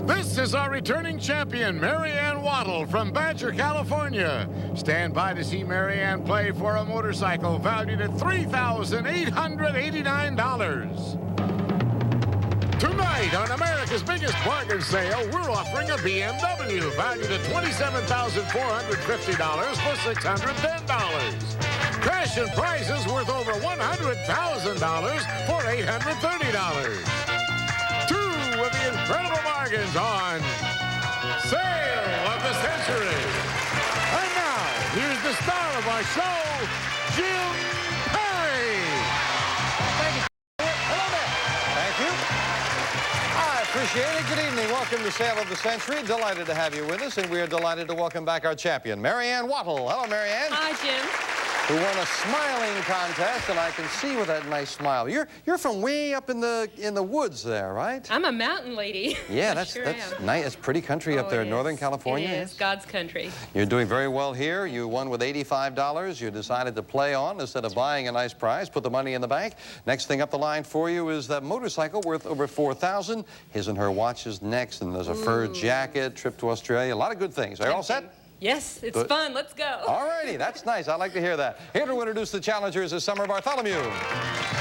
This is our returning champion, Mariann Waddle from BUZZR, California. Stand by to see Mariann play for a motorcycle valued at $3,889. Tonight, on America's biggest bargain sale, we're offering a BMW valued at $27,450 for $610. Cash and prizes worth over $100,000 for $830. Two of the incredible bargains on Sale of the Century. And now, here's the star of our show, Jim Perry. Thank you. Hello there. Thank you. I appreciate it. Good evening. Welcome to Sale of the Century. Delighted to have you with us, and we are delighted to welcome back our champion, Mariann Waddle. Hello, Mariann. Hi, Jim. Who won a smiling contest, and I can see with that nice smile. You're from way up in the woods there, right? I'm a mountain lady. Yeah, that's nice. It's pretty country up there in Northern California. It is. God's country. You're doing very well here. You won with $85. You decided to play on instead of buying a nice prize. Put the money in the bank. Next thing up the line for you is that motorcycle worth over $4,000. His and her watches next, and there's a fur jacket, trip to Australia. A lot of good things. Are you all set? Yes, it's fun. Let's go. All righty, that's nice. I like to hear that. Here to introduce the challengers is Summer Bartholomew.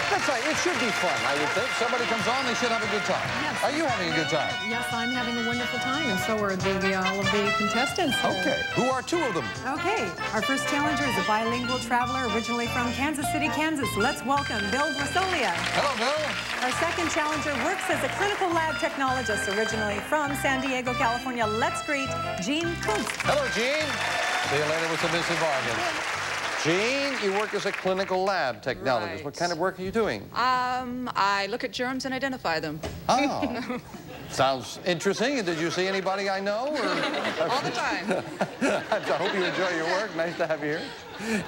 That's right. It should be fun, I would think. Somebody comes on, they should have a good time. Yes. Are you having a good time? Yes, I'm having a wonderful time, and so are all of the contestants. Okay. Who are two of them? Okay. Our first challenger is a bilingual traveler originally from Kansas City, Kansas. Let's welcome Bill Grisolia. Hello, Bill. Our second challenger works as a clinical lab technologist originally from San Diego, California. Let's greet Gene Kuntz. Hello, Gene. See you later with some missing bargains. Gene, you work as a clinical lab technologist. Right. What kind of work are you doing? I look at germs and identify them. Oh. Sounds interesting. Did you see anybody I know? All the time. I hope you enjoy your work. Nice to have you here.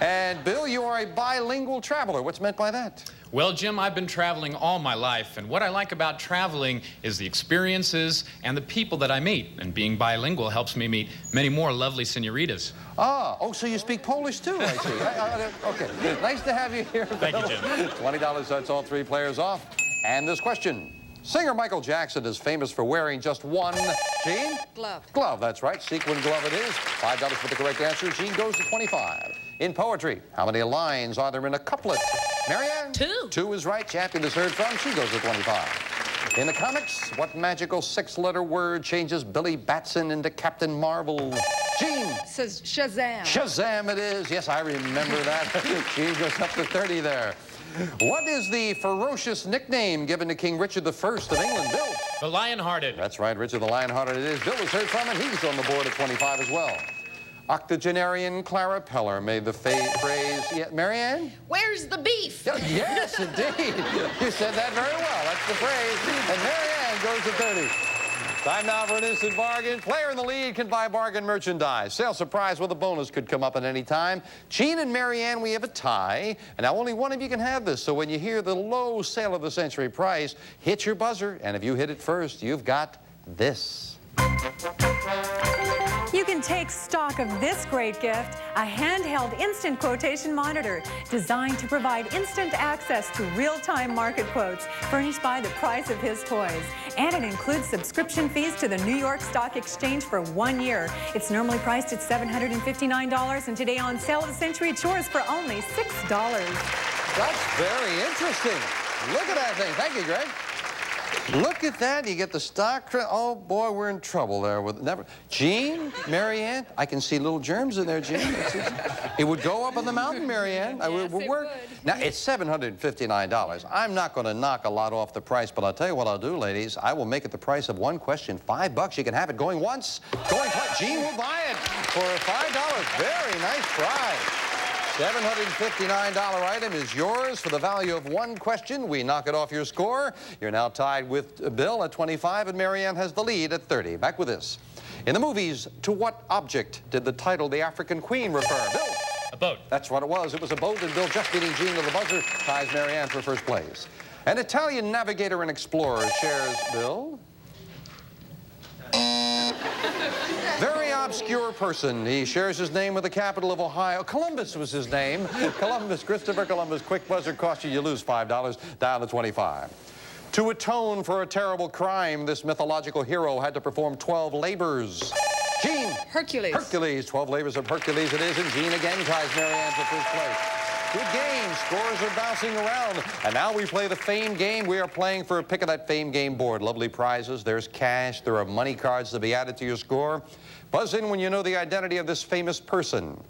And Bill, you are a bilingual traveler. What's meant by that? Well, Jim, I've been traveling all my life, and what I like about traveling is the experiences and the people that I meet. And being bilingual helps me meet many more lovely senoritas. Oh, so you speak Polish too, I see. Okay, nice to have you here, Bill. Thank you, Jim. $20 sets all three players off. And this question. Singer Michael Jackson is famous for wearing just one, Gene? Glove. Glove, that's right. Sequin glove it is. $5 for the correct answer. Gene goes to 25. In poetry, how many lines are there in a couplet? Mariann? 2. 2 is right. Champion is heard from. She goes to 25. In the comics, what magical 6-letter word changes Billy Batson into Captain Marvel? Gene? Says Shazam. Shazam it is. Yes, I remember that. Gene goes up to 30 there. What is the ferocious nickname given to King Richard I of England? Bill? The Lion-Hearted. That's right, Richard the Lion-Hearted it is. Bill was heard from, and he's on the board at 25 as well. Octogenarian Clara Peller made the phrase, Mariann? Where's the beef? Yes, indeed. You said that very well. That's the phrase. And Mariann goes to 30. Time now for an instant bargain. Player in the lead can buy bargain merchandise. Sale surprise with a bonus could come up at any time. Gene and Mariann, we have a tie. And now only one of you can have this. So when you hear the low Sale of the Century price, hit your buzzer. And if you hit it first, you've got this. You can take stock of this great gift, a handheld instant quotation monitor designed to provide instant access to real-time market quotes furnished by the price of his toys. And it includes subscription fees to the New York Stock Exchange for 1 year. It's normally priced at $759, and today on Sale of the Century, it's yours for only $6. That's very interesting. Look at that thing. Thank you, Greg. Look at that. You get the stock. Oh, boy, we're in trouble there. With Gene, Mariann, I can see little germs in there, Gene. It would go up on the mountain, Mariann. Yes, it would work. Now, it's $759. I'm not going to knock a lot off the price, but I'll tell you what I'll do, ladies. I will make it the price of one question. $5. You can have it going once, going twice. Gene will buy it for $5. Very nice prize. $759 item is yours for the value of one question. We knock it off your score. You're now tied with Bill at 25, and Mariann has the lead at 30. Back with this. In the movies, to what object did the title The African Queen refer? Bill? A boat. That's what it was. It was a boat, and Bill just beating Gene to the buzzer ties Mariann for first place. An Italian navigator and explorer shares, Bill? Very obscure person. He shares his name with the capital of Ohio. Columbus was his name. Columbus, Christopher Columbus. Quick buzzer cost you. You lose $5. Down to 25. To atone for a terrible crime, this mythological hero had to perform 12 labors. Gene. Hercules. Hercules. 12 labors of Hercules it is, and Gene again tries Mariann for first place. Good game. Scores are bouncing around. And now we play the Fame game. We are playing for a pick of that Fame game board. Lovely prizes. There's cash. There are money cards to be added to your score. Buzz in when you know the identity of this famous person.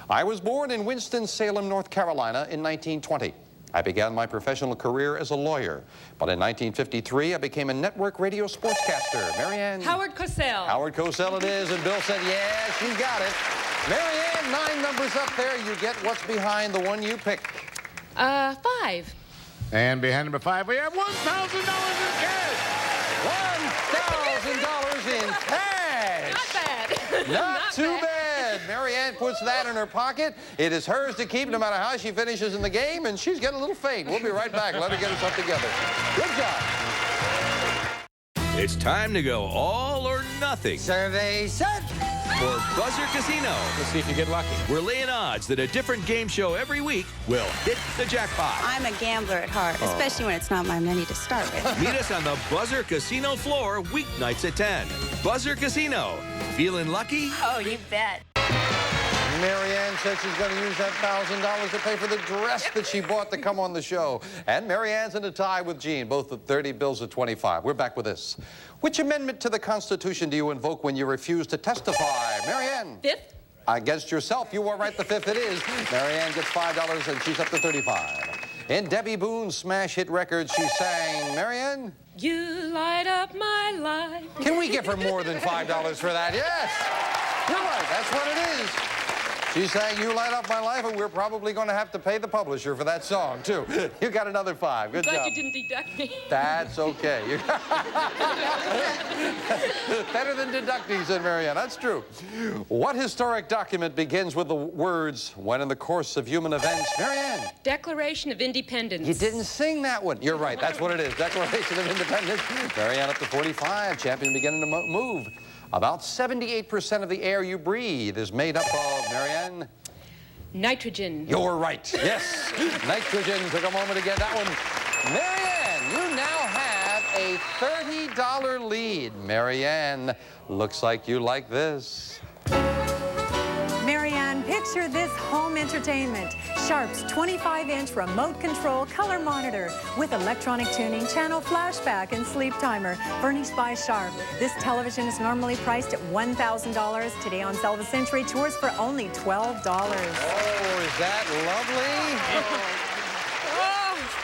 I was born in Winston-Salem, North Carolina in 1920. I began my professional career as a lawyer. But in 1953, I became a network radio sportscaster. Mariann. Howard Cosell. Howard Cosell it is, and Bill said, yeah, she got it. Mariann, 9 numbers up there. You get what's behind the one you pick. 5. And behind number 5, we have $1,000 in cash. $1,000 in cash. Not bad. Not too bad. Mariann puts that in her pocket. It is hers to keep no matter how she finishes in the game, and she's getting a little faint. We'll be right back. Let her get herself together. Good job. It's time to go all or nothing. Survey set. For BUZZR Casino. Let's see if you get lucky. We're laying odds that a different game show every week will hit the jackpot. I'm a gambler at heart, especially when it's not my money to start with. Meet us on the BUZZR Casino floor weeknights at 10. BUZZR Casino. Feeling lucky? Oh, you bet. Mariann said she's going to use that $1,000 to pay for the dress that she bought to come on the show. And Mariann's in a tie with Gene, both at 30, Bill's at 25. We're back with this. Which amendment to the Constitution do you invoke when you refuse to testify? Mariann. 5th. Against yourself, you are right. The 5th it is. Mariann gets $5 and she's up to 35. In Debbie Boone's smash hit record, she sang, Mariann? You light up my life. Can we give her more than $5 for that? Yes. You're right. That's what it is. She's saying, you light up my life, and we're probably going to have to pay the publisher for that song, too. You got another 5. Good Glad job. you didn't deduct me. That's okay. Better than deducting, said Mariann. That's true. What historic document begins with the words, when in the course of human events? Mariann. Declaration of Independence. You didn't sing that one. You're right. That's what it is. Declaration of Independence. Mariann up to 45. Champion beginning to move. About 78% of the air you breathe is made up of, Mariann? Nitrogen. You're right. Yes. Nitrogen. Took a moment to get that one. Mariann, you now have a $30 lead. Mariann, looks like you like this. Mariann, picture this home entertainment. Sharp's 25-inch remote control color monitor with electronic tuning, channel flashback, and sleep timer, furnished by Sharp. This television is normally priced at $1,000. Today on Silver Century tours for only $12. Oh, is that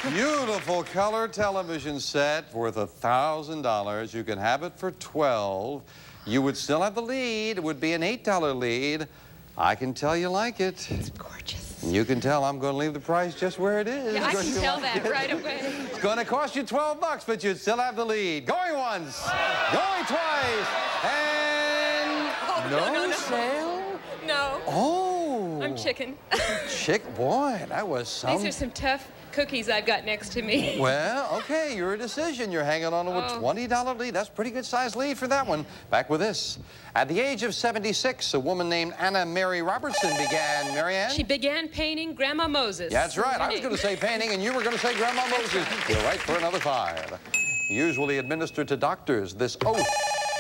lovely? Beautiful color television set worth $1,000. You can have it for $12. You would still have the lead. It would be an $8 lead. I can tell you like it. It's gorgeous. You can tell I'm going to leave the price just where it is. Yeah, I can tell that right away. It's going to cost you $12, but you'd still have the lead. Going once, going twice, and no sale? No. Oh. I'm chicken. Boy, that was some... These are some tough cookies I've got next to me. Well, okay, your decision. You're hanging on to a $20 lead. That's a pretty good-sized lead for that one. Back with this. At the age of 76, a woman named Anna Mary Robertson began, Mariann? She began painting Grandma Moses. Yeah, that's right. I was going to say painting, and you were going to say Grandma Moses. You're right for another 5. Usually administered to doctors, this oath.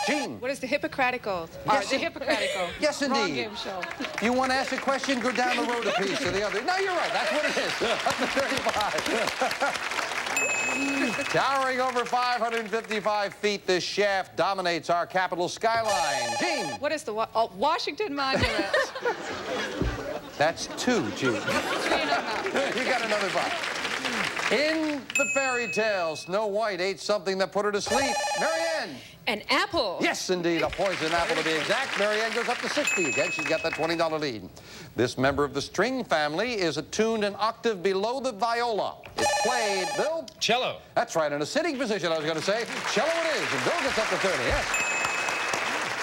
Gene. What is the Hippocratic Oath? Yes, The Hippocratic Oath. Yes, Wrong indeed. game show. You want to ask a question, go down the road a piece or the other. No, you're right. That's what it is. Up to 35. Towering over 555 feet, this shaft dominates our capital skyline. Gene. What is the Washington Monument? That's 2, Gene. 3 and a half. You got another 5. In the fairy tale, Snow White ate something that put her to sleep. Mariann. An apple. Yes, indeed, a poison apple to be exact. Mariann goes up to 60 again. She's got that $20 lead. This member of the string family is tuned an octave below the viola. It's played, Bill? Cello. That's right, in a sitting position, I was going to say. Cello it is, and Bill gets up to 30, yes.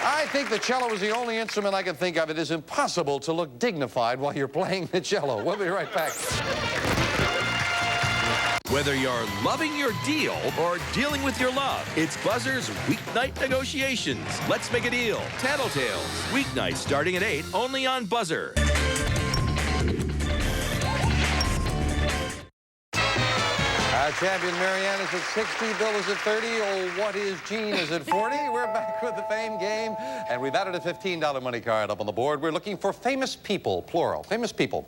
I think the cello is the only instrument I can think of. It is impossible to look dignified while you're playing the cello. We'll be right back. Whether you're loving your deal or dealing with your love, it's BUZZR's Weeknight Negotiations. Let's make a deal. Tattletales. Weeknights starting at 8, only on BUZZR. champion Mariann is at 60, Bill is at 30, oh, what is Gene is at 40. We're back with the fame game, and we've added a $15 money card up on the board. We're looking for famous people, plural, famous people.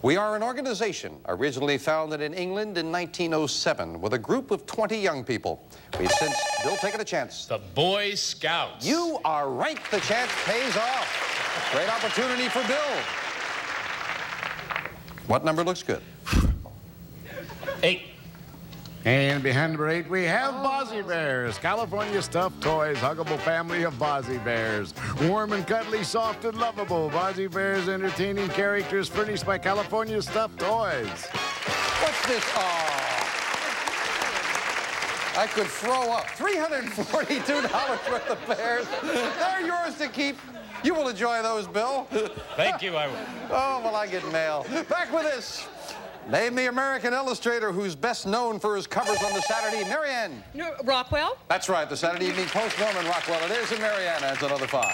We are an organization originally founded in England in 1907 with a group of 20 young people. We've since, Bill, taken a chance. The Boy Scouts. You are right. The chance pays off. Great opportunity for Bill. What number looks good? 8. And behind number 8, we have Bozzy Bears, California stuffed toys, huggable family of Bozzy Bears. Warm and cuddly, soft and lovable, Bozzy Bears entertaining characters furnished by California stuffed toys. What's this? Oh, I could throw up. $342 worth of bears. They're yours to keep. You will enjoy those, Bill. Thank you, I will. Oh, well, I get mail. Back with this. Name the American illustrator who's best known for his covers on the Saturday. Mariann. No, Rockwell? That's right, the Saturday Evening Post, Norman Rockwell. It is, and Mariann adds another 5.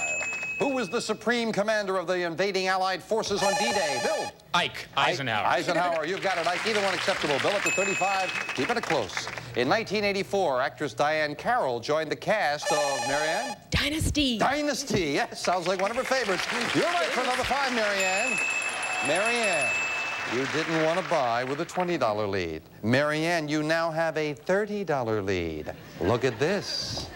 Who was the supreme commander of the invading Allied forces on D-Day? Bill. Ike Eisenhower. Eisenhower, you've got it, Ike. Either one acceptable. Bill up to 35. Keep it close. In 1984, actress Diane Carroll joined the cast of Mariann. Dynasty. Dynasty, yes, sounds like one of her favorites. You're right for another 5, Mariann. Mariann, you didn't want to buy with a $20 lead. Mariann, you now have a $30 lead. Look at this.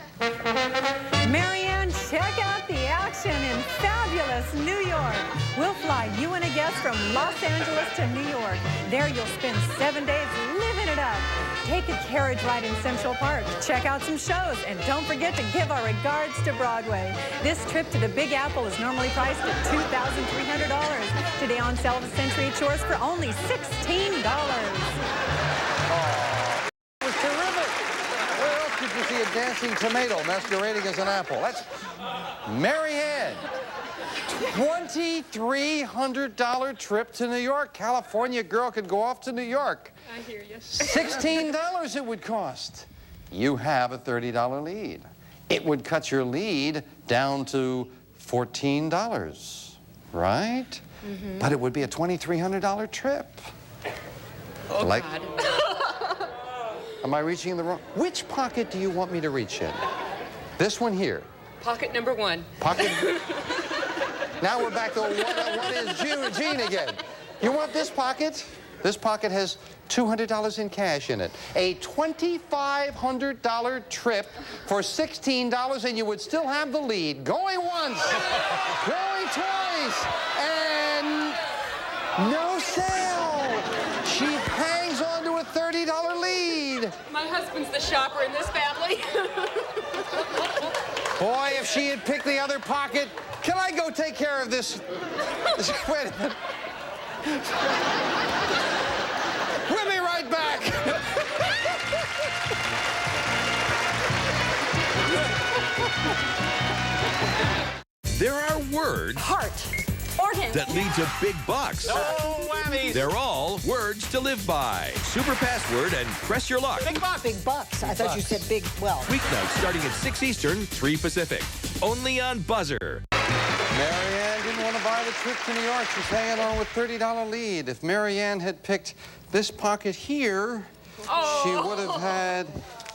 Mariann, check out the action in fabulous New York. We'll fly you and a guest from Los Angeles to New York. There you'll spend 7 days living it up. Take a carriage ride in Central Park, check out some shows, and don't forget to give our regards to Broadway. This trip to the Big Apple is normally priced at $2,300. Today on sale at Century Chores for only $16. It was terrific. Where else did you see a dancing tomato masquerading as an apple? That's Mariann. $2,300 trip to New York. California girl could go off to New York. I hear you. $16 it would cost. You have a $30 lead. It would cut your lead down to $14, right? Mm-hmm. But it would be a $2,300 trip. Oh, like, God. Am I reaching in the wrong? Which pocket do you want me to reach in? This one here. Pocket number 1. Pocket. Now we're back to what is Gene again? You want this pocket? This pocket has $200 in cash in it. A $2,500 trip for $16, and you would still have the lead. Going once, going twice, and no sale. She hangs on to a $30 lead. My husband's the shopper in this family. Boy, if she had picked the other pocket, can I go take care of this? Wait a minute. We'll be right back. There are words that lead to big bucks. No whammies. They're all words to live by. Super password and press your luck. Big bucks. Big bucks. I thought you said big, well. Weeknights starting at 6 Eastern, 3 Pacific. Only on BUZZR. Mariann didn't want to buy the trip to New York. She's hanging on with $30 lead. If Mariann had picked this pocket here, she would have had,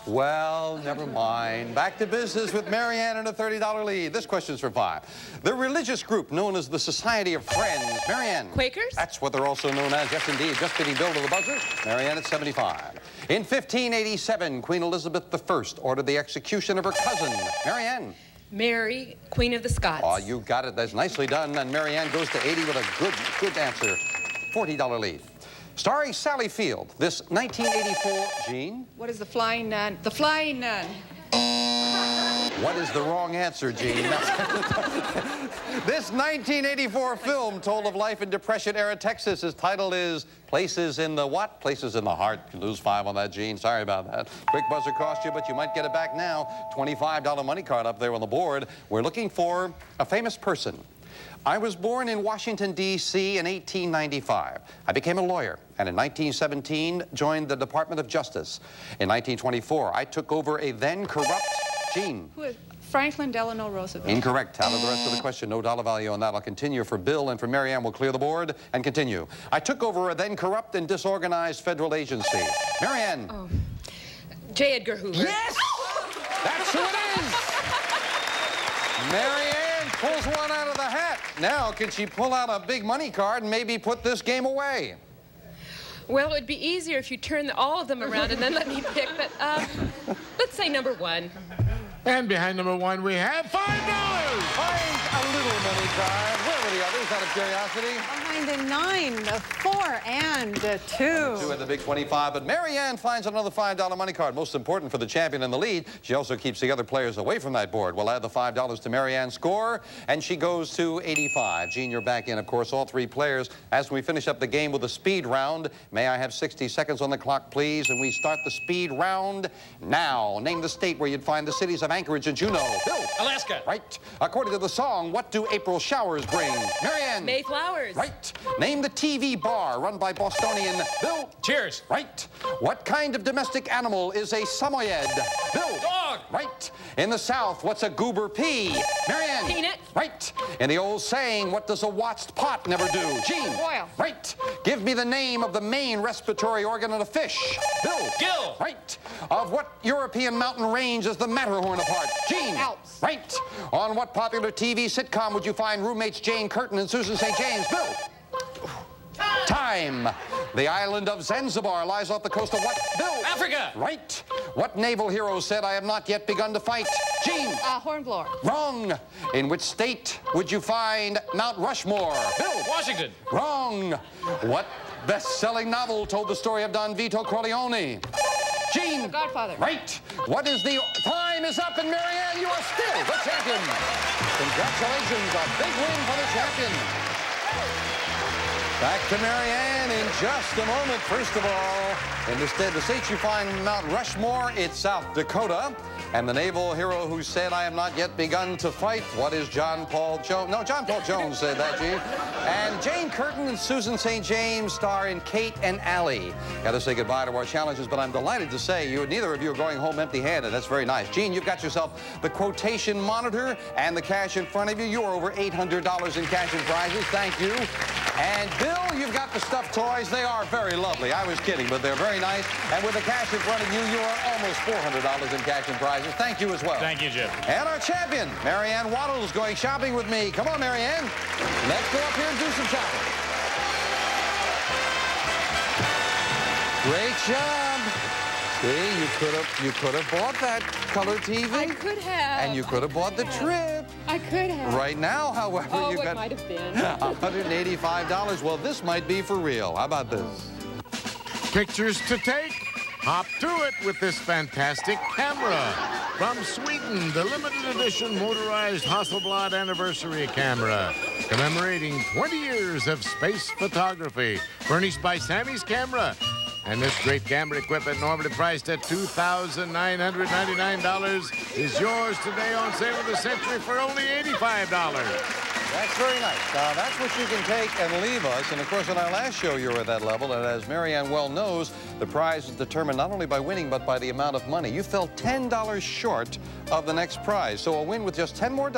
well, never mind. Back to business with Mariann and a $30 lead. This question's for 5. The religious group known as the Society of Friends. Mariann. Quakers? That's what they're also known as. Yes, indeed. Just getting Bill to the buzzer. Mariann at 75. In 1587, Queen Elizabeth I ordered the execution of her cousin, Mariann. Mary, Queen of the Scots. Oh, you got it. That's nicely done. And Mariann goes to 80 with a good answer. $40 lead. Starring Sally Field, this 1984, Gene? What is the Flying Nun? The Flying Nun. What is the wrong answer, Gene? This 1984 film told of life in Depression-era Texas. His title is Places in the what? Places in the Heart. You lose 5 on that, Gene. Sorry about that. Quick buzzer cost you, but you might get it back now. $25 money card up there on the board. We're looking for a famous person. I was born in Washington, D.C. in 1895. I became a lawyer, and in 1917 joined the Department of Justice. In 1924, I took over a then corrupt Gene. Who is Franklin Delano Roosevelt? Incorrect. Out of the rest of the question, no dollar value on that. I'll continue for Bill, and for Mariann, we'll clear the board and continue. I took over a then corrupt and disorganized federal agency. Mariann. Oh. J. Edgar Hoover. Yes! That's who it is! Mariann pulls one out of the hat. Now, can she pull out a big money card and maybe put this game away? Well, it'd be easier if you turn all of them around and then let me pick, but let's say number 1. And behind number 1, we have $5. Finds a little money card. Where were the others, out of curiosity? Behind the 9, the 4, and the 2. 2 at the big 25, but Mariann finds another $5 money card. Most important for the champion in the lead. She also keeps the other players away from that board. We'll add the $5 to Mariann's score, and she goes to 85. Gene, you're back in, of course, all 3 players. As we finish up the game with a speed round, may I have 60 seconds on the clock, please? And we start the speed round now. Name the state where you'd find the cities of Anchorage and Juneau. Bill. Alaska. Right. According to the song, what do April showers bring? Mariann. Mayflowers. Right. Name the TV bar run by Bostonian Bill. Cheers. Right. What kind of domestic animal is a samoyed? Bill. Dog. Right. In the South, what's a goober pea? Mariann. Peanut. Right. In the old saying, what does a watched pot never do? Gene. Boil. Right. Give me the name of the main respiratory organ of a fish. Bill. Gill. Right. Of what European mountain range is the Matterhorn apart? Gene. Alps. Right. On what popular TV sitcom would you find roommates Jane Curtin and Susan St. James? Bill. Time. The island of Zanzibar lies off the coast of what? Bill. Africa. Right. What naval hero said, I have not yet begun to fight? Gene. Hornblower. Wrong. In which state would you find Mount Rushmore? Bill. Washington. Wrong. What best-selling novel told the story of Don Vito Corleone? Gene. The Godfather. Right. What is the... Time is up, and Mariann, you are still the champion. Congratulations, a big win for the champion. Back to Mariann in just a moment. First of all, in the state you find Mount Rushmore, it's South Dakota. And the naval hero who said, I have not yet begun to fight, what is John Paul Jones? No, John Paul Jones said that, Gene. And Jane Curtin and Susan St. James star in Kate and Allie. Got to say goodbye to our challenges, but I'm delighted to say neither of you are going home empty-handed. That's very nice. Gene, you've got yourself the quotation monitor and the cash in front of you. You are over $800 in cash and prizes. Thank you. And Bill, you've got the stuffed toys. They are very lovely. I was kidding, but they're very nice. And with the cash in front of you, you are almost $400 in cash and prizes. Thank you as well. Thank you, Jim. And our champion, Mariann Waddles, going shopping with me. Come on, Mariann. Let's go up here and do some shopping. Great job. See, you could have bought that color TV. I could have. And you could have bought the trip. I could have. Right now, however, Oh, you it got might have been. $185. Well, this might be for real. How about this? Pictures to take? Hop to it with this fantastic camera. From Sweden, the limited edition motorized Hasselblad anniversary camera, commemorating 20 years of space photography, furnished by Sammy's Camera. And this great camera equipment, normally priced at $2,999, is yours today on sale of the century for only $85. That's very nice. Now, that's what you can take and leave us. And, of course, in our last show, you were at that level. And as Mariann well knows, the prize is determined not only by winning, but by the amount of money. You fell $10 short of the next prize. So a win with just $10 more,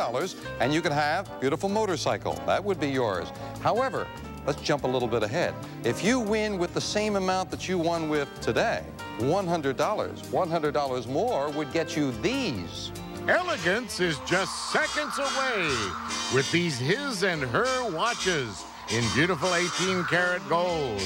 and you can have a beautiful motorcycle. That would be yours. However, let's jump a little bit ahead. If you win with the same amount that you won with today, $100 more would get you these. Elegance is just seconds away with these his and her watches in beautiful 18-karat gold.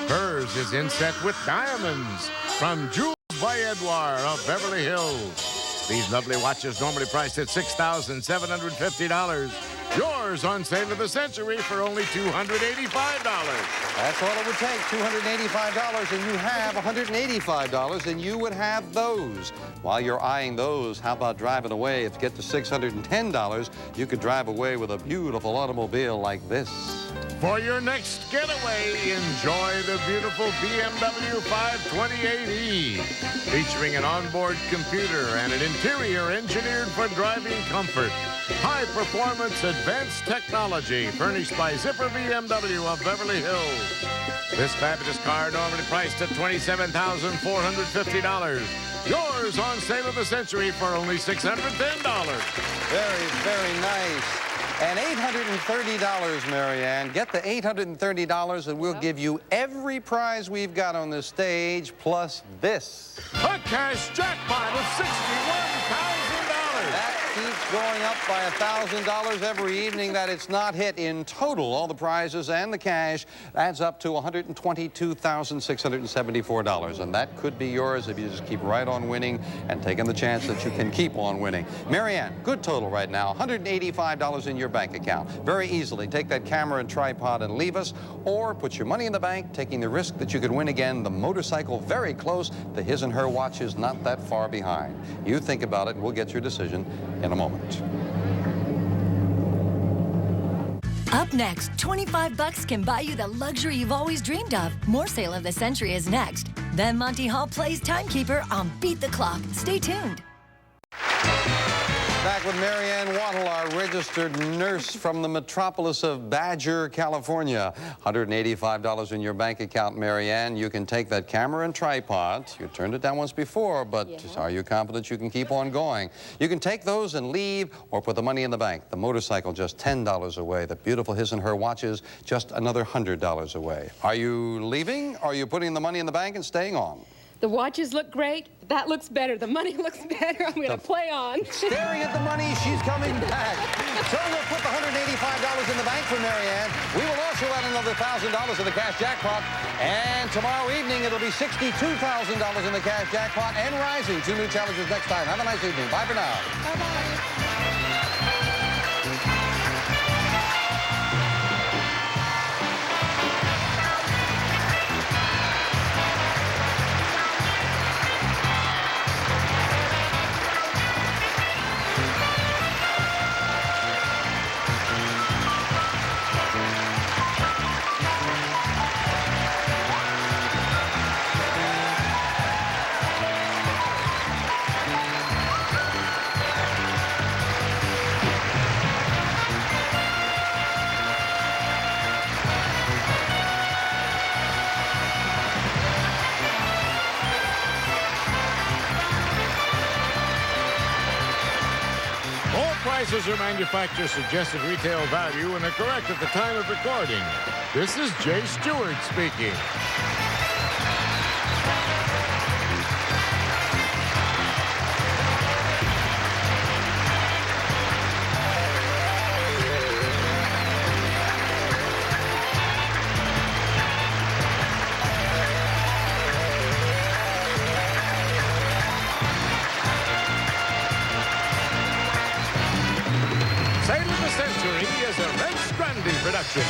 Hers is inset with diamonds from Jewels by Edouard of Beverly Hills. These lovely watches normally priced at $6,750. Yours on sale of the century for only $285. That's all it would take, $285, and you have $185, and you would have those. While you're eyeing those, how about driving away? If you get to $610, you could drive away with a beautiful automobile like this. For your next getaway, enjoy the beautiful BMW 528e, featuring an onboard computer and an interior engineered for driving comfort. High-performance advanced technology furnished by Zipper BMW of Beverly Hills. This fabulous car normally priced at $27,450. Yours on sale of the century for only $610. Very, very nice. And $830, Mariann. Get the $830 and we'll give you every prize we've got on this stage, plus this. A cash jackpot of $61,000. That keeps going up by $1,000 every evening that it's not hit. In total, all the prizes and the cash adds up to $122,674. And that could be yours if you just keep right on winning and taking the chance that you can keep on winning. Mariann, good total right now, $185 in your bank account. Very easily, take that camera and tripod and leave us, or put your money in the bank, taking the risk that you could win again the motorcycle very close, the his and her watches not that far behind. You think about it and we'll get your decision in a moment. Up next, $25 can buy you the luxury you've always dreamed of. More sale of the century is next. Then Monty Hall plays Timekeeper on Beat the Clock. Stay tuned. Back with Mariann Waddle, our registered nurse from the metropolis of BUZZR, California. $185 in your bank account, Mariann. You can take that camera and tripod. You turned it down once before, but are you confident you can keep on going? You can take those and leave, or put the money in the bank. The motorcycle, just $10 away. The beautiful his and her watches, just another $100 away. Are you leaving, or are you putting the money in the bank and staying on? The watches look great. That looks better. The money looks better. I'm going to play on. Staring at the money, she's coming back. So we'll put the $185 in the bank for Mariann. We will also add another $1,000 in the cash jackpot. And tomorrow evening, it'll be $62,000 in the cash jackpot and rising. 2 new challenges next time. Have a nice evening. Bye for now. Bye-bye. Prices are manufacturer suggested retail value and are correct at the time of recording. This is Jay Stewart speaking. Sale of the century is a Reg Grundy Production.